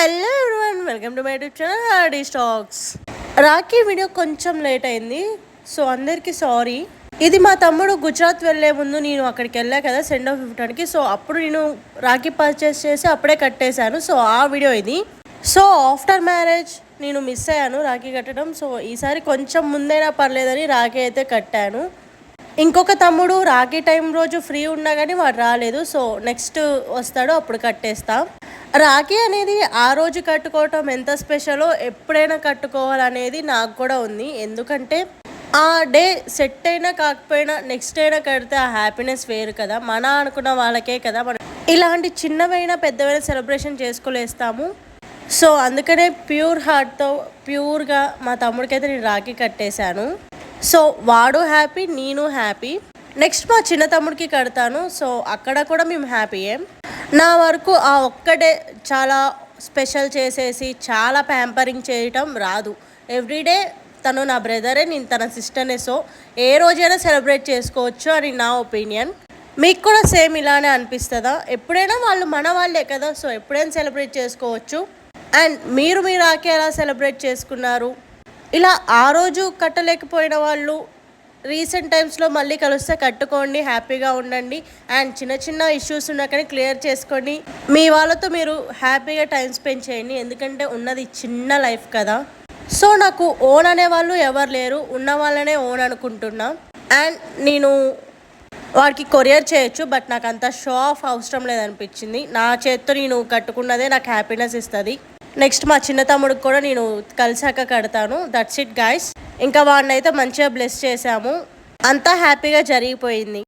Hello everyone, welcome to my YouTube channel RD stocks. Rakhi video కొంచెం late అయింది, so అందరికీ sorry. ఇది మా తమ్ముడు గుజరాత్ వెళ్ళే ముందు నేను అక్కడికి వెళ్ళా కదా సెండ్ ఆఫ్ ఇవ్వడానికి. సో అప్పుడు నేను రాఖీ పర్చేస్ చేసి అప్పుడే కట్టేశాను. సో ఆ వీడియో ఇది. సో ఆఫ్టర్ మ్యారేజ్ నేను మిస్ అయ్యాను రాఖీ కట్టడం. సో ఈసారి కొంచెం ముందైనా పర్లేదని రాఖీ అయితే కట్టాను. ఇంకొక తమ్ముడు రాఖీ టైం రోజు ఫ్రీ ఉన్నా కానీ వాడు రాలేదు. సో నెక్స్ట్ వస్తాడో అప్పుడు కట్టేస్తా. రాఖీ అనేది ఆ రోజు కట్టుకోవటం ఎంత స్పెషలో ఎప్పుడైనా కట్టుకోవాలనేది నాకు కూడా ఉంది. ఎందుకంటే ఆ డే సెట్ అయినా కాకపోయినా నెక్స్ట్ అయినా కడితే ఆ హ్యాపీనెస్ వేరు కదా. మన అనుకున్న వాళ్ళకే కదా మనం ఇలాంటి చిన్నవైనా పెద్దవైనా సెలబ్రేషన్ చేసుకోలేస్తాము. సో అందుకనే ప్యూర్ హార్ట్తో ప్యూర్గా మా తమ్ముడికైతే నేను రాఖీ కట్టేశాను. సో వాడు హ్యాపీ, నేను హ్యాపీ. నెక్స్ట్ మా చిన్న తమ్ముడికి కడతాను. సో అక్కడ కూడా మేము హ్యాపీయే. నా వరకు ఆ ఒక్కడే చాలా స్పెషల్ చేసేసి చాలా ప్యాంపరింగ్ చేయటం రాదు. ఎవ్రీడే తను నా బ్రదరే, నేను తన సిస్టర్నే. సో ఏ రోజైనా సెలబ్రేట్ చేసుకోవచ్చు అని నా ఒపీనియన్. మీకు కూడా సేమ్ ఇలానే అనిపిస్తుందా? ఎప్పుడైనా వాళ్ళు మన వాళ్ళే కదా, సో ఎప్పుడైనా సెలబ్రేట్ చేసుకోవచ్చు. అండ్ మీరు రాఖీ ఎలా సెలబ్రేట్ చేసుకున్నారు? ఇలా ఆ రోజు కట్టలేకపోయిన వాళ్ళు రీసెంట్ టైమ్స్లో మళ్ళీ కలిస్తే కట్టుకోండి, హ్యాపీగా ఉండండి. అండ్ చిన్న చిన్న ఇష్యూస్ ఉన్నా కానీ క్లియర్ చేసుకోండి. మీ వాళ్ళతో మీరు హ్యాపీగా టైం స్పెండ్ చేయండి. ఎందుకంటే ఉన్నది చిన్న లైఫ్ కదా. సో నాకు ఓన్ అనేవాళ్ళు ఎవరు లేరు, ఉన్న వాళ్ళనే ఓన్ అనుకుంటున్నా. అండ్ నేను వాడికి కొరియర్ చేయొచ్చు, బట్ నాకు అంత షో ఆఫ్ అవసరం లేదనిపించింది. నా చేత్తో నేను కట్టుకున్నదే నాకు హ్యాపీనెస్ ఇస్తుంది. నెక్స్ట్ మా చిన్న తమ్ముడికి కూడా నేను కలిసాక కడతాను. That's it guys. ఇంకా వాడిని అయితే మంచిగా బ్లెస్ చేసాము, అంతా హ్యాపీగా జరిగిపోయింది.